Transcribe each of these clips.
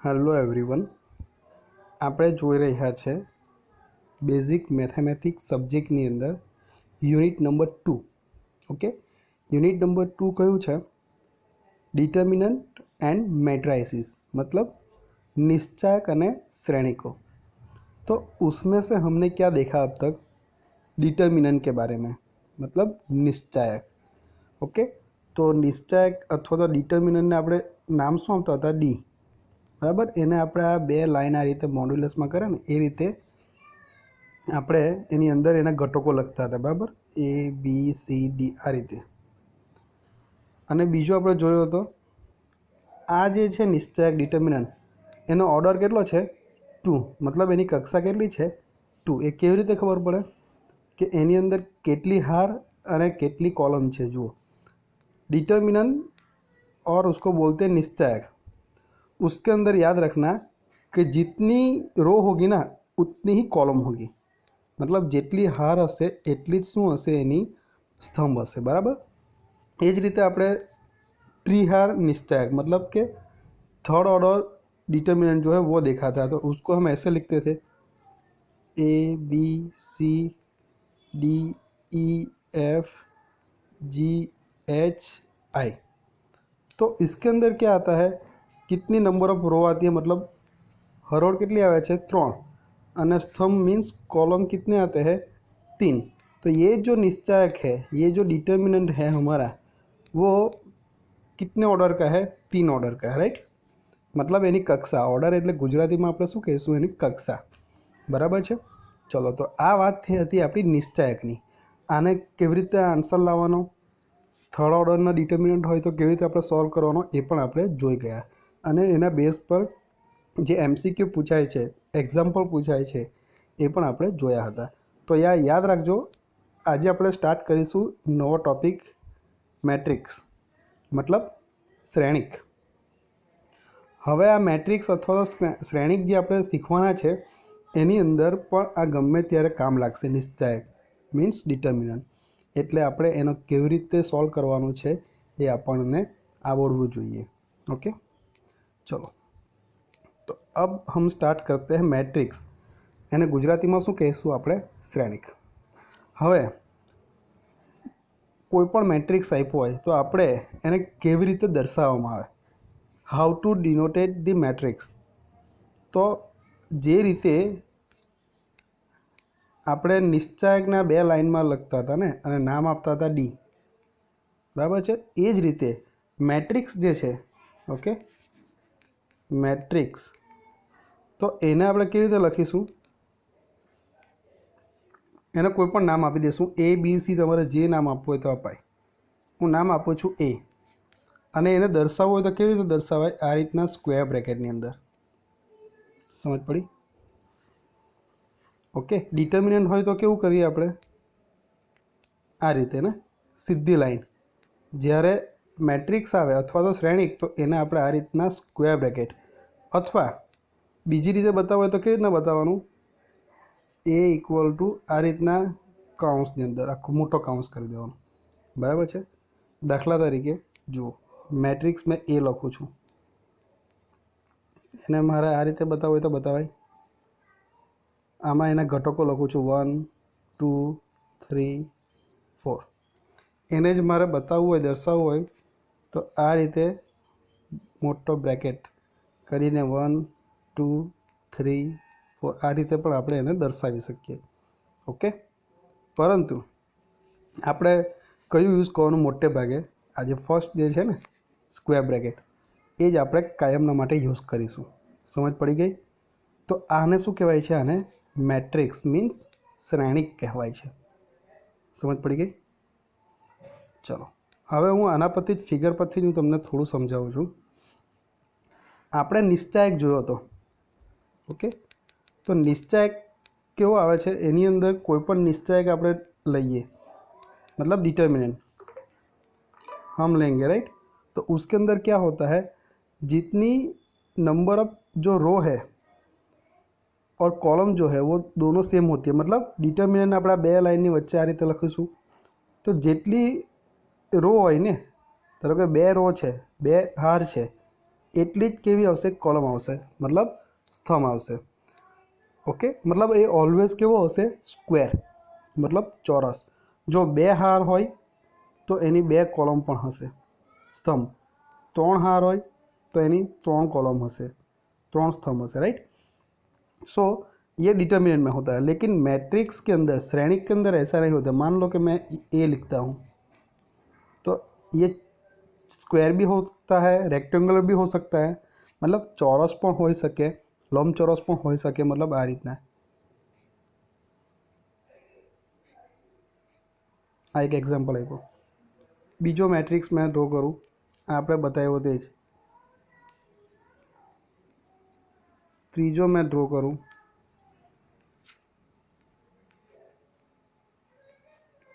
Hello everyone, આપણે જોઈ રહ્યા છે બેઝિક મેથેમેટિક્સ સબ્જેક્ટની અંદર unit number 2. Okay, unit number 2 કયું છે? डिटर्मिनेंट एंड मैट्राइसिस, मतलब निश्चायक અને श्रेणिकों. तो उसमें से हमने क्या देखा अब तक? डिटर्मिनेंट के बारे में, मतलब निश्चायक. ओके, तो निश्चायक अथवा तो डिटर्मिनेंट ने આપણે નામ શું આપતા હતા? ડી. બરાબર, એને આપણે આ બે લાઈન આ રીતે મોડ્યુલસમાં કરે ને એ રીતે આપણે એની અંદર એના ઘટકો લખતા હતા. બરાબર, એ બી સી ડી આ રીતે. અને બીજો આપણે જોયો હતો આ જે છે નિશ્ચાયક ડિટર્મિનન્ટ, એનો ઓર્ડર કેટલો છે? 2. મતલબ એની કક્ષા કેટલી છે? 2. એ કેવી રીતે ખબર પડે કે એની અંદર કેટલી હાર અને કેટલી कॉलम છે? જુઓ, डिटर्मिनेंट और उसको बोलते हैं निश्चायक. उसके अंदर याद रखना कि जितनी रो होगी ना उतनी ही कॉलम होगी. मतलब જેટલી હાર હશે એટલી જ શું હશે? એની સ્તંભ હશે. બરાબર, એ જ રીતે આપણે त्रिहार निश्चायक, मतलब कि थर्ड ऑर्डर डिटर्मिनेंट जो है वो देखा था. तो उसको हम ऐसे लिखते थे A B C D E F G H I. तो इसके अंदर क्या आता है? कितनी नंबर ऑफ रो आती है? मतलब हरोड़ कितनी आवे छे? 3. અને स्तंभ मीन्स कॉलम कितने आते हैं? 3. तो ये जो निश्चायक है, ये जो डिटर्मिनेंट है हमारा, वो कितने ऑर्डर का है? 3 ऑर्डर का है. राइट, मतलब એની કક્ષા. ઓર્ડર એટલે ગુજરાતીમાં આપણે શું કહીશું? એની કક્ષા. બરાબર છે. ચલો, તો આ વાત હતી આપણી નિશ્ચાયકની. આને કેવી રીતે આન્સર લાવવાનો, થર્ડ ઓર્ડરના ડિટર્મિનન્ટ હોય તો કેવી રીતે આપણે સોલ્વ કરવાનો એ પણ આપણે જોઈ ગયા. અને એના બેઝ પર જે એમસીક્યુ પૂછાય છે, એક્ઝામ્પલ પૂછાય છે, એ પણ આપણે જોયા હતા. તો યાદ રાખજો, આજે આપણે સ્ટાર્ટ કરીશું નવો ટોપિક, મેટ્રિક્સ, मतलब શ્રેણિક. હવે આ મેટ્રિક્સ અથવા તો શ્રેણિક જે આપણે શીખવાના છે એની અંદર પણ આ ગમે ત્યારે કામ લાગશે. નિશ્ચાયક મીન્સ ડિટર્મિનન્ટ, એટલે આપણે એનો કેવી રીતે સોલ્વ કરવાનું છે એ આપણને આવડવું જોઈએ. ओके, चलो, तो अब हम स्टार्ट करते हैं मैट्रिक्स. એને ગુજરાતીમાં શું કહીશું આપણે? શ્રેણિક. હવે કોઈપણ મેટ્રિક્સ આપ્યો હોય તો આપણે એને કેવી રીતે દર્શાવવામાં આવે? How to denote the matrix. તો જે રીતે આપણે નિશ્ચાયકના બે લાઇનમાં લખતા હતા ને અને નામ આપતા હતા ડી, બરાબર છે, એ જ રીતે મેટ્રિક્સ જે છે, ઓકે, મેટ્રિક્સ, તો એને આપણે કેવી રીતે લખીશું? એને કોઈ પણ નામ આપી દઈશું. એ બી સી, તમારે જે નામ આપવું હોય તો અપાય. હું નામ આપું છું એ, અને એને દર્શાવવું હોય તો કેવી રીતે દર્શાવાય? આ રીતના સ્ક્વેર બ્રેકેટની અંદર. સમજ પડી? ઓકે, ડિટર્મિનન્ટ હોય તો કેવું કરીએ આપણે? આ રીતે ને, સીધી લાઈન. જ્યારે મેટ્રિક્સ આવે અથવા તો શ્રેણિક, તો એને આપણે આ રીતના સ્ક્વેર બ્રેકેટ, અથવા બીજી રીતે બતાવવું હોય તો કેવી રીતના બતાવવાનું? એ ઇક્વલ ટુ આ રીતના કાઉન્સની અંદર આખો મોટો કાઉન્સ કરી દેવાનો. બરાબર છે. દાખલા તરીકે જુઓ, મેટ્રિક્સ મેં એ લખું છું, એને મારે આ રીતે બતાવવું હોય તો બતાવાય. આમાં એના ઘટકો લખું છું 1 2 3 4. એને જ મારે બતાવવું હોય, દર્શાવવું હોય તો આ રીતે મોટો બ્રેકેટ કરીને 1 2 3 4 આ રીતે પણ આપણે એને દર્શાવી શકીએ. ઓકે, પરંતુ આપણે કયું યુઝ કરવાનું? મોટે ભાગે આજે ફર્સ્ટ જે છે ને સ્ક્વેર બ્રેકેટ, એ જ આપણે કાયમના માટે યુઝ કરીશું. સમજ પડી ગઈ? તો આને શું કહેવાય છે? આને મેટ્રિક્સ મીન્સ શ્રેણિક કહેવાય છે. સમજ પડી ગઈ? ચલો, હવે હું આના પરથી જ ફિગર પરથી હું તમને થોડું સમજાવું છું. આપણે નિશ્ચાયક જોયો હતો. ઓકે, તો નિશ્ચાયક કેવો આવે છે? એની અંદર કોઈ પણ નિશ્ચાયક આપણે લઈએ, मतलब डिटर्मिनेंट हम लेंगे, राइट. तो उसके अंदर क्या होता है? जितनी नंबर ऑफ जो रो है और कॉलम जो है वो दोनों सेम होती है. मतलब डिटर्मिनेंट આપણે બે લાઇનની વચ્ચે આ રીતે લખીશું તો જેટલી રો હોય ને, ધારો કે બે રો છે, બે હાર છે, એટલી જ કેવી આવશે કોલમ આવશે, મતલબ સ્તંભ આવશે. ઓકે, મતલબ એ ઓલવેઝ કેવો હશે સ્ક્વેર, મતલબ ચોરસ. જો બે હાર હોય તો એની બે કોલમ પણ હશે સ્તંभ, ત્રણ हार हो तो एनी त्रण कॉलम हसे, त्रण स्तंभ हसे, राइट. सो ये डिटर्मिनेंट में होता है, लेकिन मैट्रिक्स के अंदर श्रेणी के अंदर ऐसा नहीं होता. मान लो कि मैं ए लिखता हूँ तो ये स्क्वेर भी होता है, रेक्टेंगुलर भी हो सकता है, मतलब चौरस पण होई सके, लंबचौरस पण होई सके, मतलब आ रीतना. आ एक एक्जाम्पल आप्यो. बीजो मैट्रिक्स मैं ड्रॉ करूँ, आपणे बताव्यो ते ज. ત્રીજો मैं ड्रॉ करूँ,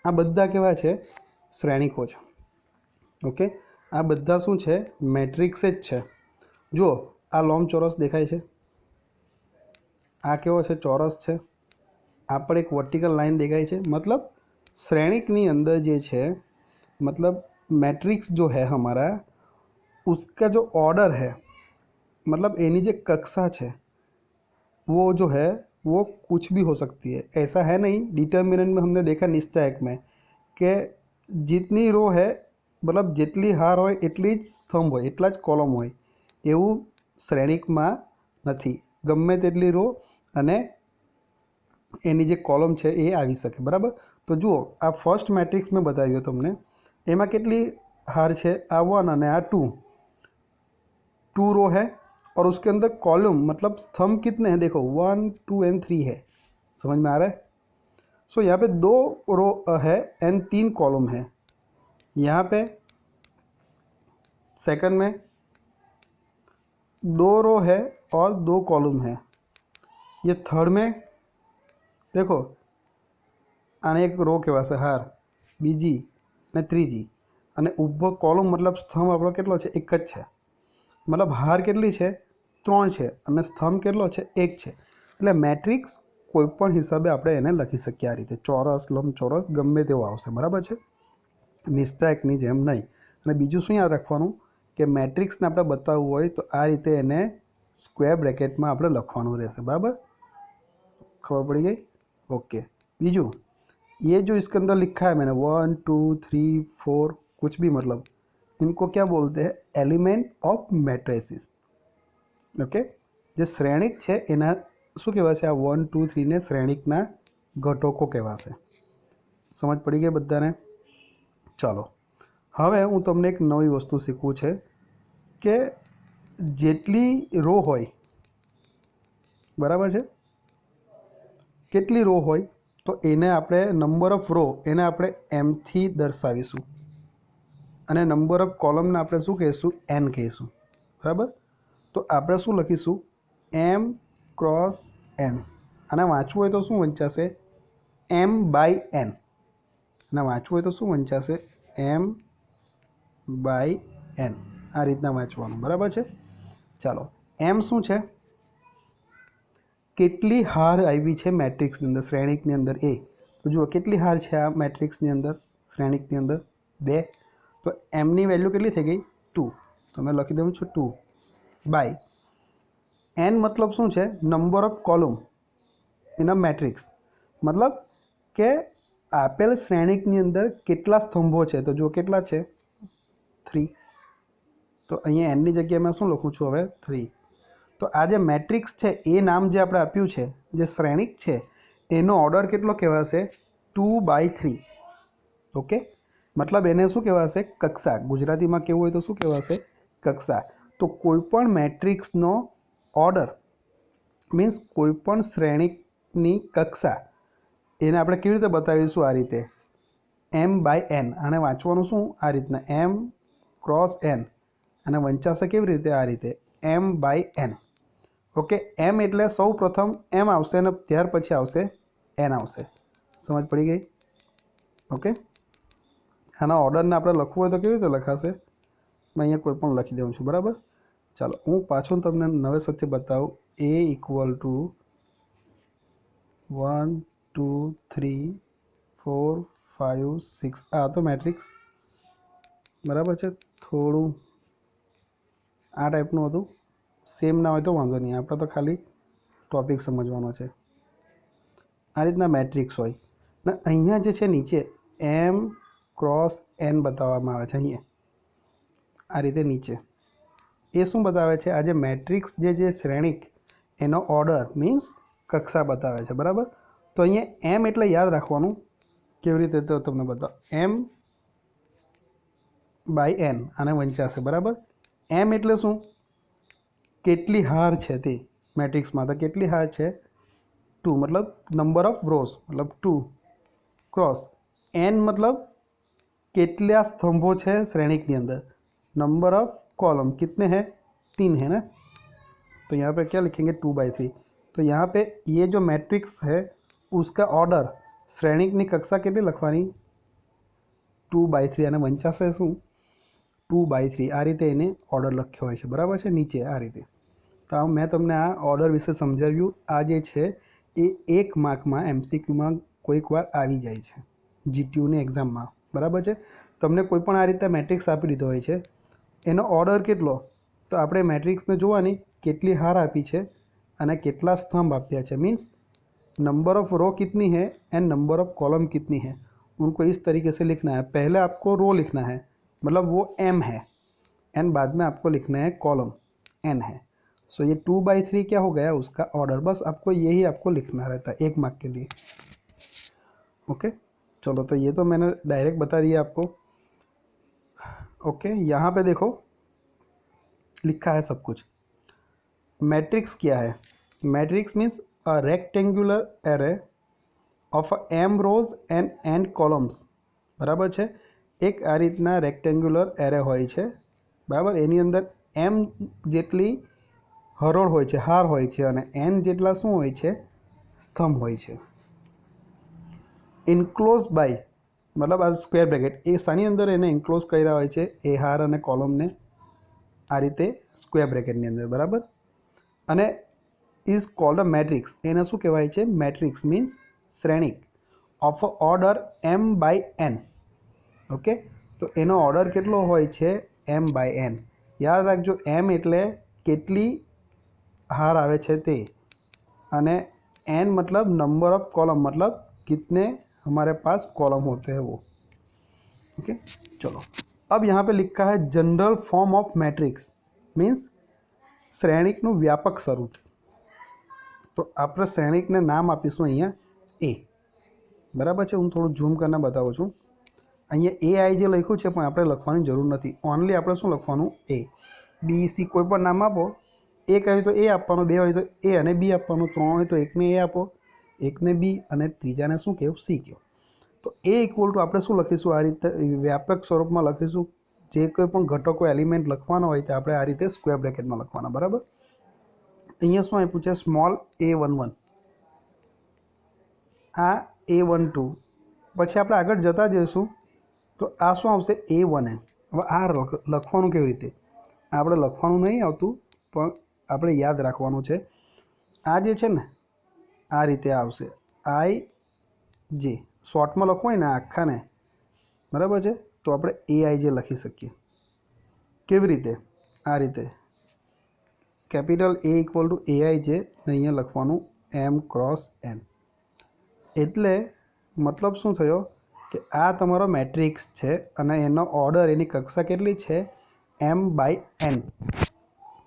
आ बधा केवा छे श्रेणिको छे. ओके, आ बधा शुं छे मैट्रिक्स ज छे. जो आ लंबचौरस देखाय छे, आ केवो छे चौरस छे, आ पर एक वर्टिकल लाइन देखाय छे. मतलब श्रेणिकनी अंदर जे छे, मतलब मैट्रिक्स जो है हमारा, उसका जो ऑर्डर है, मतलब एनी जो कक्षा है, वो जो है वो कुछ भी हो सकती है. ऐसा है नहीं, डिटर्मिनेंट में हमने देखा निश्चायक में कि जितनी रो है, मतलब जेटली हार होय एटली ज स्तंभ होय, एटला ज कॉलम होय, एवं श्रेणिक में नहीं. गमे तेटली रो अने एनी जे कॉलम है ये आवी सके. बराबर. तो जुओ आ फर्स्ट मैट्रिक्स में बताव्यो तमने, एमां केटली हार है, आ 1 अने आ 2, 2 रो है और उसके अंदर कॉलम मतलब स्तंभ कितने हैं, देखो 1 2 एंड 3 है. समझ में आ रहा है. सो यहाँ पे 2 रो है एंड 3 कॉलम है. यहाँ पे सेकंड में 2 रो है और 2 कॉलम है. ये थर्ड में देखो, आने एक रो कहेवाशे हार, बीजी ने त्रीजी, अने ऊभो कॉलम मतलब स्तंभ आपणो केटलो छे, एक ज छे. मतलब हार केटली छे, 3 छे, अने स्तंभ केटलो छे, 1 छे. એટલે મેટ્રિક્સ કોઈપણ હિસાબે આપણે એને લખી શકીએ આ રીતે, ચોરસ લંબચોરસ ગમે તેવો આવશે. બરાબર છે, નિશ્ચાયકની જેમ નહીં. અને બીજું શું યાદ રાખવાનું કે મેટ્રિક્સને આપણે બતાવવું હોય તો આ રીતે એને સ્ક્વેર બ્રેકેટમાં આપણે લખવાનું રહેશે. બરાબર, ખબર પડી ગઈ. ओके. बीजू ये जो इसके अंदर लिखा है मैंने 1 2 3 4 कुछ भी, मतलब इनको क्या बोलते हैं, एलिमेंट ऑफ मैट्रिसेस. ओके, जे श्रेणिक है एना शू कहेवाशे, आ 1 2 3 ने श्रेणिकना घटको कहेवाशे. समझ पड़ी गई बधाने. चलो हवे हूँ तमने एक नवी वस्तु शीखवू छे के जेटली रो होय, बराबर है, केटली रो होय तो एने आपणे नंबर ऑफ रो एने आपणे एम थी दर्शावीशुं अने नंबर ऑफ कॉलम ने आपणे शुं कहीशुं, एन कहीशुं. बराबर. तो आपणे शुं लखीशुं, एम क्रॉस एन. आने वाँचवुं होय तो शुं वंचाशे, एम बाय एन. અને વાંચવું હોય તો શું વંચાશે, એમ બાય એન. આ રીતના વાંચવાનું. બરાબર છે. ચાલો, એમ શું છે, કેટલી હાર આવી છે મેટ્રિક્સની અંદર, શ્રેણિકની અંદર એ. તો જુઓ કેટલી હાર છે આ મેટ્રિક્સની અંદર, શ્રેણિકની અંદર 2. તો એમની વેલ્યુ કેટલી થઈ ગઈ, 2. તો મેં લખી દઉં છું 2 બાય એન. મતલબ શું છે, number of column in a matrix. મતલબ કે આપેલ શ્રેણિકની અંદર કેટલા સ્તંભો છે, તો જો કેટલા છે 3. તો અહીંયા એનની જગ્યાએ मैं શું લખું છું હવે, 3. તો આ જે મેટ્રિક્સ છે એ નામ જે આપણે આપ્યું છે, જે શ્રેણિક છે એનો ઓર્ડર કેટલો કહેવાશે, 2/3. ઓકે, मतलब એને શું કહેવાશે, કક્ષા. ગુજરાતીમાં કેવું હોય તો શું કહેવાશે, કક્ષા. તો કોઈપણ મેટ્રિક્સનો ઓર્ડર મીન્સ કોઈપણ શ્રેણિકની કક્ષા એને આપણે કેવી રીતે બતાવીશું, આ રીતે એમ બાય એન. આને વાંચવાનું શું, આ રીતના એમ ક્રોસ એન. અને વંચાશે કેવી રીતે, આ રીતે એમ બાય એન. ઓકે, એમ એટલે સૌ પ્રથમ એમ આવશે અને ત્યાર પછી આવશે એન આવશે. સમજ પડી ગઈ. ઓકે, આના ઓર્ડરને આપણે લખવું હોય તો કેવી રીતે લખાશે, मैं અહીંયા કોઈ પણ લખી દઉં છું. બરાબર. ચાલો હું પાછું તમને નવેસરથી બતાવું. એ ઇક્વલ ટુ 1 2 3 4 5 6. આ તો મેટ્રિક્સ. બરાબર છે. થોડું આ ટાઈપનું હતું. સેમ ના હોય તો વાંધો નહીં, આપણે તો ખાલી ટોપિક સમજવાનો છે. આ રીતના મેટ્રિક્સ હોય ને અહીંયા જે છે નીચે એમ ક્રોસ એન બતાવવામાં આવે છે. અહીંયા આ રીતે નીચે એ શું બતાવે છે? આ જે મેટ્રિક્સ જે શ્રેણિક એનો ઓર્ડર મીન્સ કક્ષા બતાવે છે, બરાબર. તો અહીંયા એમ એટલે યાદ રાખવાનું કેવી રીતે, તો તમને બતાવો. એમ બાય એન આને વંચાશે, બરાબર. એમ એટલે શું? કેટલી હાર છે તે મેટ્રિક્સમાં. તો કેટલી હાર છે? 2, मतलब नंबर ऑफ रोज, मतलब 2 क्रॉस एन मतलब कितने स्तंभों है श्रेणिक के अंदर. नंबर ऑफ कॉलम कितने हैं? 3 है ना. तो यहाँ पे क्या लिखेंगे? 2/3. तो यहाँ पे ये जो मैट्रिक्स है उसका ऑर्डर श्रेणिक ની કક્ષા કેટલી લખવાની? 2/3. અને વંચાશે શું? 2/3. આ રીતે એને ઓર્ડર લખ્યો હોય છે, બરાબર છે. નીચે આ રીતે. તો મેં તમને આ ઓર્ડર વિશે સમજાવ્યું. આ જે છે એ 1 માર્કમાં MCQમાં કોઈક વાર આવી જાય છે, GTUની એક્ઝામમાં, બરાબર છે. તમને કોઈ પણ આ રીતે મેટ્રિક્સ આપી દીધો હોય છે, એનો ઓર્ડર કેટલો, તો આપણે મેટ્રિક્સને જોવાની કેટલી હાર આપી છે અને કેટલા स्तंभ આપ્યા છે. मीन्स नंबर ऑफ रो कितनी है एंड नंबर ऑफ कॉलम कितनी है, उनको इस तरीके से लिखना है. पहले आपको रो लिखना है, मतलब वो M है, एंड बाद में आपको लिखना है कॉलम N है. सो ये 2/3 क्या हो गया? उसका ऑर्डर. बस आपको यही आपको लिखना रहता है 1 मार्क के लिए. ओके, चलो. तो ये तो मैंने डायरेक्ट बता दिया आपको. ओके, यहाँ पे देखो लिखा है सब कुछ. मैट्रिक्स क्या है? Matrix means a rectangular array of M rows and N columns, बराबर છે. એક આ રીતના રેક્ટેંગ્યુલર એરે હોય છે, બરાબર. એની અંદર M જેટલી હરોળ હોય છે, હાર હોય છે, અને N જેટલા શું હોય છે? સ્તંભ હોય છે. ઇન્ક્લોઝ બાય મતલબ આ સ્ક્વેર બ્રેકેટ એ શાની અંદર એને ઇન્ક્લોઝ કર્યા હોય છે? એ હાર અને કોલમને આ રીતે સ્ક્વેર બ્રેકેટની અંદર, બરાબર. અને ઇઝ કોલ્ડ અ મેટ્રિક્સ. એને શું કહેવાય છે? મેટ્રિક્સ મીન્સ શ્રેણિક ઓફ ઓર્ડર M/N. ઓકે, તો એનો ઓર્ડર કેટલો હોય છે? M/N. યાદ રાખજો, M એટલે કેટલી हार आवे छे ते, अने N मतलब नंबर ऑफ कॉलम, मतलब कितने हमारे पास कॉलम होते हैं वो. ओके, चलो. अब यहाँ पे लिखा है general form of matrix means Shrenik नु व्यापक स्वरूप. तो આપણે શ્રેણિકને નામ આપીશું અહીંયા A, બરાબર છે. હું થોડું ઝૂમ કરીને બતાવું છું. અહીંયા AI જે લખ્યું છે પણ આપણે લખવાની જરૂર નથી. ઓનલી આપણે શું લખવાનું? A, B, C કોઈ પણ નામ આપો. एक હોય તો A આપવાનો, 2 હોય તો A અને B આપવાનો, 3 હોય તો એકને A આપો, એકને B અને ત્રીજાને શું કહેવું? C કહો. તો A ઇક્વલ ટુ આપણે શું લખીશું? આ રીતે વ્યાપક સ્વરૂપમાં લખીશું. જે કોઈ પણ ઘટકો એલિમેન્ટ લખવાનો હોય તો આપણે આ રીતે સ્ક્વેર બ્રેકેટમાં લખવાના, બરાબર. અહીંયા શું આપ્યું છે? સ્મોલ a11, આ a12. પછી આપણે આગળ જતા જઈશું તો આ શું આવશે? a1n. હવે આ લખવાનું કેવી રીતે? આપણે લખવાનું નહીં આવતું, પણ આપણે યાદ રાખવાનું છે. આ જે છે ને આ રીતે આવશે IJ. શોર્ટમાં લખવું હોય ને આખાને, બરાબર છે, તો આપણે AIJ લખી શકીએ. કેવી રીતે? આ રીતે capital A equal to AIJ ને અહીંયા લખવાનું M×N. એટલે મતલબ શું થયો કે આ તમારો મેટ્રિક્સ છે અને એનો ઓર્ડર, એની કક્ષા કેટલી છે? M/N,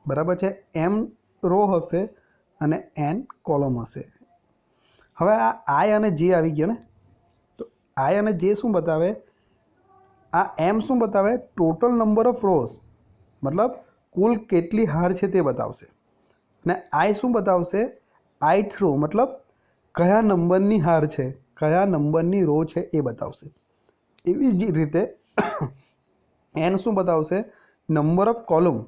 બરાબર છે. M રો હશે અને N કોલમ હશે. હવે આ I અને J આવી ગયો ને, તો I અને J શું બતાવે? આ M શું બતાવે? ટોટલ નંબર ઓફ રોઝ, મતલબ કુલ કેટલી હાર છે તે બતાવશે. અને I શું બતાવશે? ith રો, મતલબ કયા નંબરની હાર છે, કયા નંબરની રો છે એ બતાવશે. એવી જ રીતે N શું बतावसे? Number of column,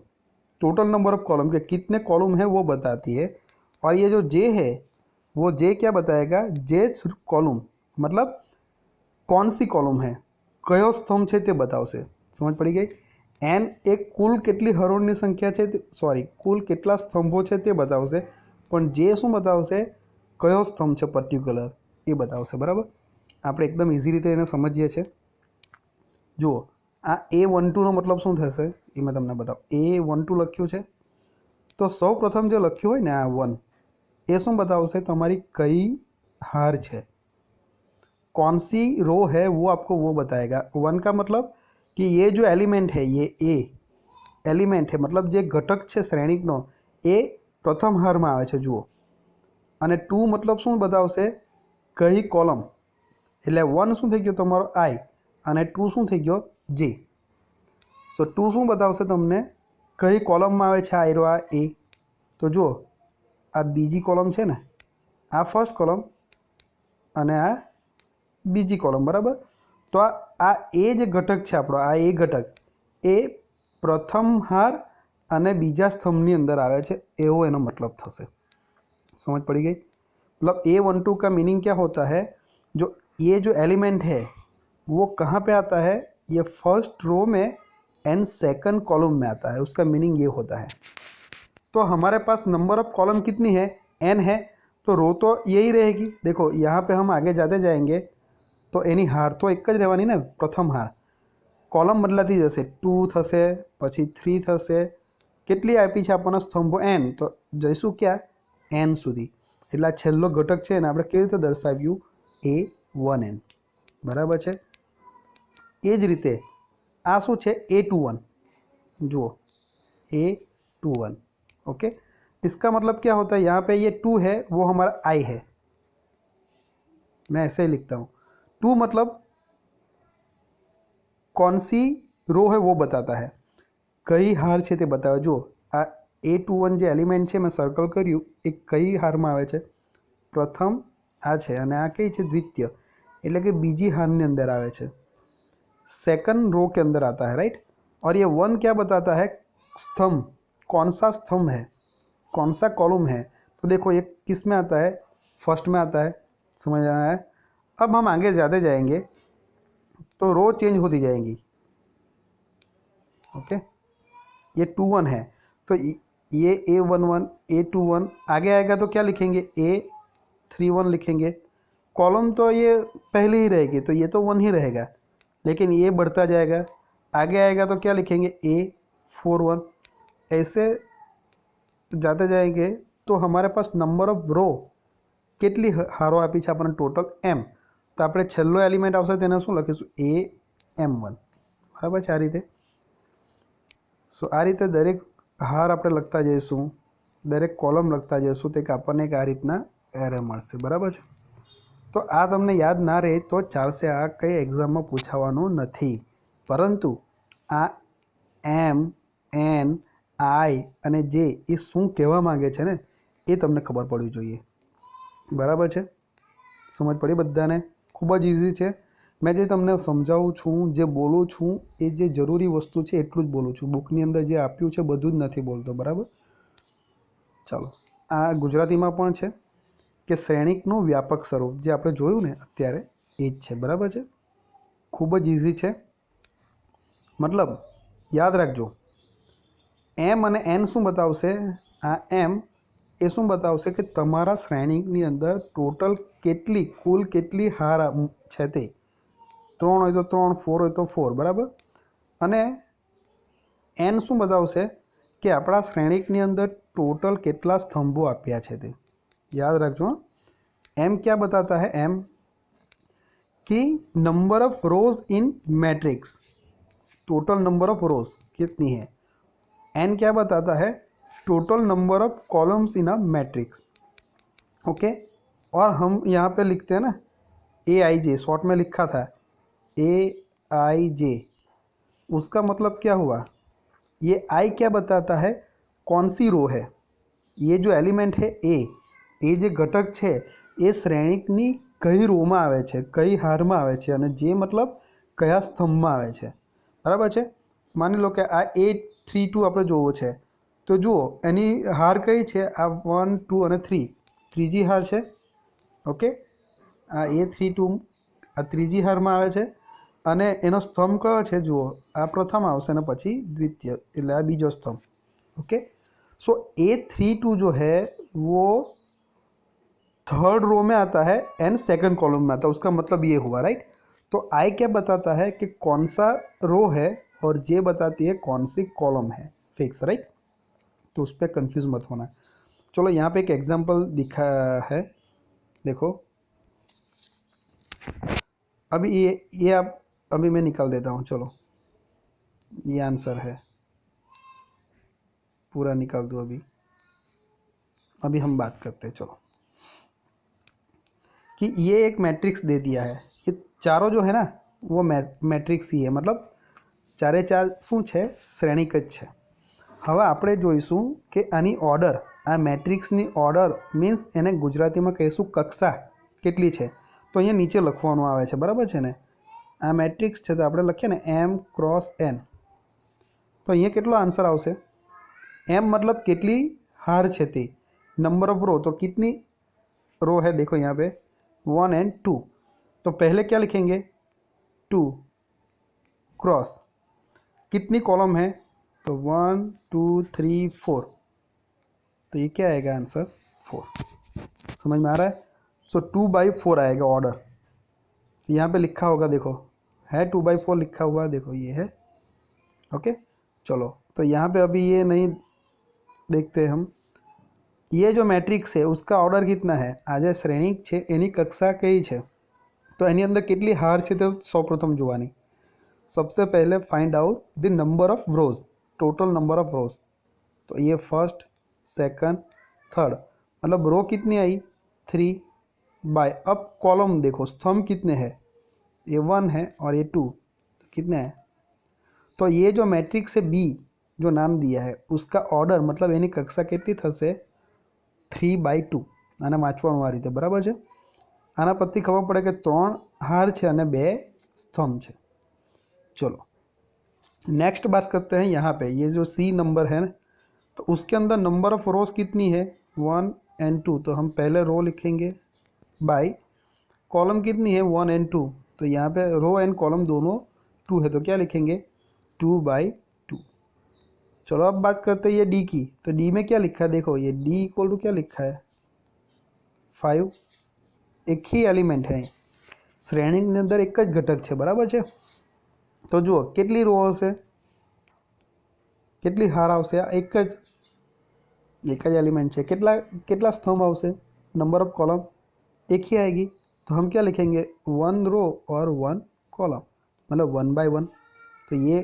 total number of column के कितने कॉलम है वो बताती है. और ये जो J है वो J क्या बताएगा? J कॉलम मतलब कौन सी कॉलम है, कयो स्तंभ है ते बतावसे. समझ पड़ी गई? N एक कुल કેટલી હરોળની સંખ્યા છે, સોરી કુલ કેટલા સ્તંભો છે તે બતાવશે. પણ J શું બતાવશે? કયો સ્તંભ છે પર્ટિક્યુલર એ બતાવશે, બરાબર. આપણે એકદમ ઇઝી રીતે એને સમજીએ છીએ. જુઓ, આ A12 નો મતલબ શું થશે? એ મેં તમને બતાવું. A12 લખ્યું છે તો સૌ પ્રથમ જે લખ્યું હોય ને આ 1 એ શું बतावશે તમારી कई हार है, कौन सी रो है वो आपको वो बताएगा. 1 का मतलब कि ये जो एलिमेंट है ये ए एलिमेंट है मतलब જે ઘટક છે શ્રેણિકનો એ પ્રથમ હારમાં આવે છે જુઓ. અને 2 मतलब શું બતાવશે કઈ કોલમ, એટલે 1 શું થઈ ગયો તમારો આઈ અને 2 શું થઈ ગયો જે. સો 2 શું બતાવશે તમને કઈ કોલમમાં આવે છે આયરો આ એ. તો જુઓ આ બીજી કોલમ છે ને, આ ફર્સ્ટ કોલમ અને આ બીજી કોલમ, બરાબર. તો આ એ જે ઘટક છે આપણો, આ એ ઘટક એ પ્રથમ હાર અને બીજા સ્તંભની અંદર આવે છે એવો એનો मतलब થશે. समझ पड़ी गई. मतलब A12 का मीनिंग क्या होता है, जो ये जो एलिमेंट है वो कहाँ पे आता है, ये फर्स्ट रो में एंड सेकंड कॉलम में आता है. उसका मीनिंग ये होता है. तो हमारे पास नंबर ऑफ कॉलम कितनी है, n है, तो रो तो यही रहेगी. देखो यहाँ पे हम आगे जाते जाएंगे तो एनी हार तो एक ज रहेवानी ने, प्रथम हार. कॉलम बदलाती जશે, 2 થશે, પછી 3 થશે, કેટલી આપી છે આપણને સ્તંભો n, તો જઈશું ક્યાં n સુધી. એટલે આ છેલ્લો ઘટક છે ને આપણે કેવી રીતે દર્શાવ્યું A1n, બરાબર છે. એ જ રીતે આ શું છે A21, જુઓ A21. ओके, इसका मतलब क्या होता है, यहाँ पे ये 2 है वो हमारा आई है, मैं ऐसे ही लिखता हूँ. 2 मतलब कौन सी रो है वो बताता है, कई हार છે તે બતાવે. જો આ A21 જે એલિમેન્ટ છે મેં સર્કલ કર્યું એ કઈ હારમાં આવે છે, પ્રથમ આ છે અને આ કઈ છે દ્વિતીય, એટલે કે બીજી हारની અંદર આવે છે, सेकंड रो के अंदर आता है, राइट. और ये 1 क्या बताता है, स्तंभ, कौन सा स्तंभ है, कौन सा कॉलम है. तो देखो ये किस में आता है, फर्स्ट में आता है. समझ रहा है. अब हम आगे ज़्यादा जाएंगे तो रो चेंज होती जाएंगी. ओके, ये 2-1 है तो ये A11 A21 आगे आएगा तो क्या लिखेंगे A31 लिखेंगे. कॉलम तो ये पहले ही रहेगी तो ये तो 1 ही रहेगा, लेकिन ये बढ़ता जाएगा. आगे आएगा तो क्या लिखेंगे A41. ऐसे जाते जाएंगे तो हमारे पास नंबर ऑफ रो કેટલી હારો આપી છે આપણને ટોટલ m. તો આપણે છેલ્લો એલિમેન્ટ આવશે તેને શું લખીશું AM1, બરાબર છે આ રીતે. સો આ રીતે દરેક હાર આપણે લખતા જઈશું, દરેક કોલમ લખતા જઈશું તે આપણને એક આ રીતના એરર મળશે, બરાબર છે. તો આ તમને યાદ ના રહે તો ચાલશે, આ કંઈ એક્ઝામમાં પૂછાવાનું નથી. પરંતુ આ એમ એન આઈ અને જે એ શું કહેવા માગે છે ને એ તમને ખબર પડવી જોઈએ, બરાબર છે. સમજ પડી બધાને. ખૂબ જ ઇઝી છે. મેં જે તમને સમજાવું છું, જે બોલું છું એ જે જરૂરી વસ્તુ છે એટલું જ બોલું છું. બુકની અંદર જે આપ્યું છે બધું જ નથી બોલતો, બરાબર. ચાલો, આ ગુજરાતીમાં પણ છે કે શ્રેણિકનું વ્યાપક સ્વરૂપ જે આપણે જોયું ને અત્યારે એ જ છે, બરાબર છે. ખૂબ જ ઇઝી છે. મતલબ યાદ રાખજો, એમ અને એન શું બતાવશે, આ એમ એ શું બતાવશે કે તમારા શ્રેણિકની અંદર ટોટલ કેટલી કુલ કેટલી હાર છે તે. 3 હોય તો 3, 4 હોય તો 4, બરાબર. અને એન શું બતાવશે કે આપણા શ્રેણિકની અંદર टोटल કેટલા સ્તંભો આપ્યા છે તે યાદ રાખજો. એમ क्या बताता है, एम कि number of rose in matrix, total number of रोज कितनी है. एन क्या बताता है, total number of columns in a matrix. Okay, और हम यहाँ पे लिखते हैं ना AIJ, शॉर्ट में लिखा था AIJ, उसका मतलब क्या हुआ, ये आई क्या बताता है, कौन सी रो है. ये जो एलिमेंट है એ જે ઘટક છે એ શ્રેણિકની કઈ રોમાં આવે છે, કઈ હારમાં આવે છે અને જે મતલબ કયા સ્તંભમાં આવે છે, બરાબર છે. માની લો કે આ A32 આપણે જોવો છે તો જુઓ એની હાર કઈ છે, આ 1, 2 અને 3 ત્રીજી હાર છે. ઓકે, આ A32 આ ત્રીજી હારમાં આવે છે અને એનો સ્તંભ કયો છે, જુઓ આ પ્રથમ આવશે અને પછી દ્વિતીય એટલે આ બીજો સ્તંભ. ओके, सो A32 जो है वो थर्ड रो में आता है एंड सेकंड कॉलम में आता है. उसका मतलब ये हुआ, राइट. तो आई क्या बताता है कि कौन सा रो है और जे बताती है कौन सी कॉलम है फिक्स, राइट। तो उस पर कंफ्यूज मत होना। चलो यहाँ पे एक एग्जांपल दिखा है, देखो। अभी ये आप अभी मैं निकाल देता हूँ, चलो ये आंसर है, पूरा निकाल दो। अभी हम बात करते हैं, चलो, कि ये एक मैट्रिक्स दे दिया है। ये चारों जो है ना वो मैट्रिक्स ही है, मतलब ચારે ચાર શું છે, શ્રેણિક જ છે। હવે આપણે જોઈશું કે આની ઓર્ડર, આ મેટ્રિક્સની ઓર્ડર મીન્સ એને ગુજરાતીમાં કહીશું કક્ષા કેટલી છે। તો અહીંયા નીચે લખવાનું આવે છે, બરાબર છે ને। આ મેટ્રિક્સ છે તો આપણે લખીએ ને M × N, તો અહીંયા કેટલો આન્સર આવશે? M मतलब કેટલી હાર છે તે, नंबर ऑफ रो तो कितनी रो है, देखो यहाँ पे 1 and 2, तो पहले क्या लिखेंगे 2 क्रॉस कितनी कॉलम है, तो 1 2 3 4, तो ये क्या आएगा आंसर 4। समझ में आ रहा है? सो 2/4 आएगा ऑर्डर। यहाँ पे लिखा होगा, देखो है 2/4 लिखा हुआ है, देखो ये है। ओके चलो, तो यहाँ पे अभी ये नहीं देखते हम। ये जो मैट्रिक्स है उसका ऑर्डर कितना है, आज श्रेणिक છે એની કક્ષા કઈ છે, તો એની અંદર કેટલી હાર છે તો સૌપ્રથમ જોવાની। सबसे पहले find out the number of rose, total number of रोज। तो ये फर्स्ट सेकंड थर्ड, मतलब रो कितनी आई 3 बाय, अब कॉलम देखो स्तंभ कितने हैं, ये 1 है और ये 2, तो कितने हैं। तो ये जो मैट्रिक्स है बी जो नाम दिया है उसका ऑर्डर मतलब एनी कक्षा કેટલી થશે 3/2। આને વાંચવાનું આ રીતે, બરાબર છે। આના પરથી ખબર પડે કે 3 હાર છે અને 2 स्तंभ છે। चलो नेक्स्ट बात करते हैं, यहाँ पे ये जो सी नंबर है ना, तो उसके अंदर नंबर ऑफ रोज कितनी है 1 and 2, तो हम पहले रो लिखेंगे बाय कॉलम कितनी है 1 and 2, तो यहाँ पे रो एंड कॉलम दोनों 2 है, तो क्या लिखेंगे 2/2। चलो अब बात करते हैं ये डी की, तो डी में क्या लिखा है, देखो ये डी इक्वल टू क्या लिखा है 5, एक ही एलिमेंट है, श्रेणीની અંદર એક જ ઘટક છે, બરાબર છે। तो जुओ કેટલી रो હશે, કેટલી હાર આવશે, આ એક જ एलिमेंट है, કેટલા स्तंभ આવશે, नंबर ऑफ कॉलम एक ही आएगी, तो हम क्या लिखेंगे 1 रो और 1 कॉलम, मतलब 1/1। तो ये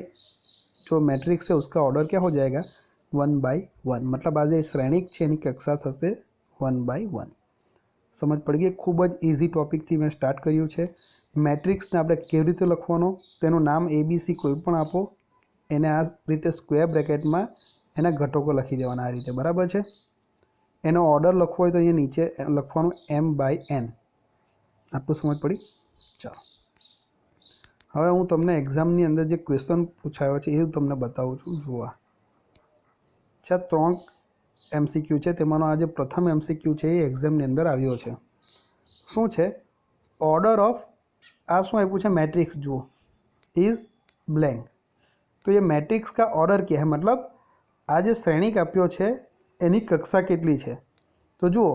जो मैट्रिक्स है उसका ऑर्डर क्या हो जाएगा 1/1, मतलब आज श्रेणिक છે એની કક્ષા થશે 1/1। समझ पड़ गई? खूब ज इजी टॉपिक थी मैं स्टार्ट कर्યું છે। मैट्रिक्स ने આપણે કેવી રીતે લખવાનો, તેનું નામ ABC કોઈ પણ આપો, એને આ રીતે સ્ક્વેર બ્રેકેટમાં એના ઘટકો લખી દેવાના આ રીતે, બરાબર છે। એનો ઓર્ડર લખવો હોય તો અહીંયા નીચે લખવાનું M/N। આટલું સમજ પડી? ચાલો હવે હું તમને એક્ઝામની અંદર જે ક્વેશ્ચન પૂછાયો છે એ તમને બતાવું છું, જુઓ। છે 3 MCQ છે, તેમાંનો આ જે પ્રથમ MCQ છે એ એક્ઝામની અંદર આવ્યો છે। શું છે ऑर्डर ऑफ, आ शू आप्યું છે मैट्रिक्स, जुओ इज ब्लैंक। तो ये मैट्रिक्स का ऑर्डर क्या है, मतलब आज श्रेणिक आप्यो है एनी कक्षा केटली है, तो जुओ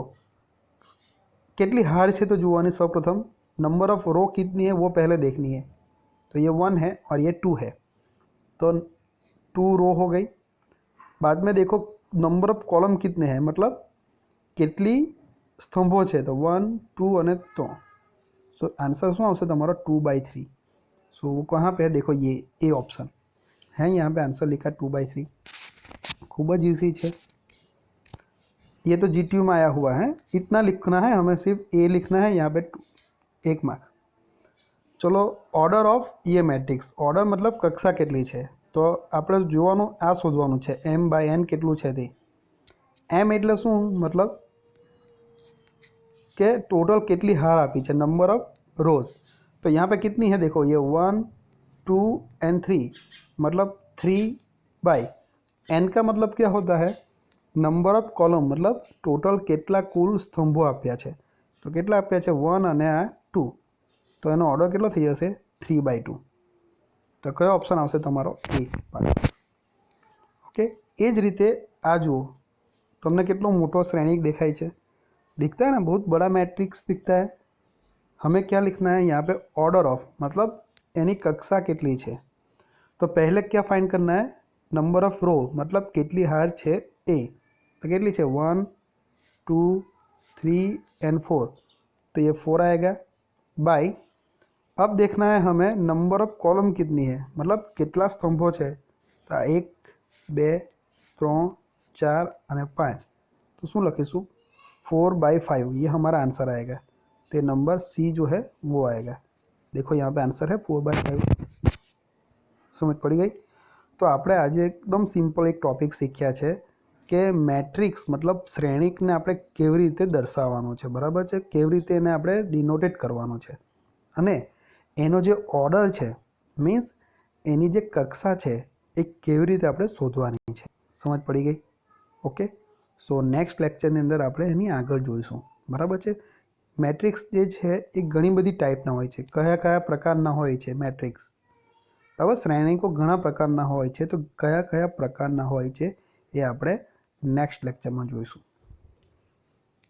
केटली हार है, तो जुओ सौ प्रथम नंबर ऑफ रो कितनी है वो पहले देखनी है, तो ये 1 है और ये 2 है, तो 2 रो हो गई। बाद में देखो नंबर ऑफ कॉलम कितने हैं, मतलब केटली स्तंभों है, तो 1 2 और 3, सो आंसर शू आवशे तमारो 2/3। सो वो कहाँ पे है, देखो ये ए ऑप्शन है, यहाँ पे आंसर लिखा 2/3। खूब ज ईजी है, ये तो GTU में आया हुआ है, इतना लिखना है हमें, सिर्फ ए लिखना है, यहाँ पे 1 मार्क। चलो ऑर्डर ऑफ ये मैट्रिक्स, ऑर्डर मतलब कक्षा केटली है, तो આપણે જોવાનું આ શોધવાનું છે M/N કેટલું છે તે। M એટલે શું, मतलब કે टोटल કેટલી હાર આપી છે, नंबर ऑफ रोज। तो यहाँ पे कितनी है, देखो ये 1 2 and 3, मतलब 3/N का मतलब क्या होता है नंबर ऑफ कॉलम, मतलब टोटल કેટલા कुल स्तंभों આપ્યા છે, तो કેટલા આપ્યા છે 1 અને આ 2, तो એનો ऑर्डर કેટલો થઈ જશે 3/2। तो कयो ऑप्शन आवशे तमारो ए पार्ट। ओके ए ज रीते आ जुओ तमने केटलो मोटो श्रेणिक देखाय छे, दिखता है ना, बहुत बड़ा मैट्रिक्स दिखता है। हमें क्या लिखना है यहाँ पे ऑर्डर ऑफ, मतलब एनी कक्षा केटली है, तो पहले क्या फाइंड करना है, नंबर ऑफ रो मतलब કેટલી હાર છે એ, तो કેટલી છે 1 2 3 एंड 4, तो ये 4 आएगा बाय। अब देखना है हमें नंबर ऑफ कॉलम कितनी है, मतलब કેટલા સ્તંભો છે, તો 1 2 3 4 અને 5, तो શું લખીશું 4/5, ये हमारा आंसर आएगा। तो नंबर सी जो है वो आएगा। देखो यहाँ पे आंसर है 4/5। समझ पड़ी गई। तो આપણે આજે એકદમ સિમ્પલ એક ટોપિક શીખ્યા છે કે મેટ્રિક્સ મતલબ શ્રેણિકને આપણે કેવી રીતે દર્શાવવાનું છે, બરાબર છે, કેવી રીતે એને આપણે ડિનોટેટ કરવાનું છે, અને એનો જે ઓર્ડર છે મીન્સ એની જે કક્ષા છે એ કેવી રીતે આપણે શોધવાની છે। સમજ પડી ગઈ? ઓકે, સો નેક્સ્ટ લેક્ચરની અંદર આપણે એની આગળ જોઈશું, બરાબર છે। મેટ્રિક્સ જે છે એ ઘણી બધી ટાઈપના હોય છે, કયા કયા પ્રકારના હોય છે મેટ્રિક્સ, હવે શ્રેણિકો ઘણા પ્રકારના હોય છે, તો કયા કયા પ્રકારના હોય છે એ આપણે નેક્સ્ટ લેક્ચરમાં જોઈશું।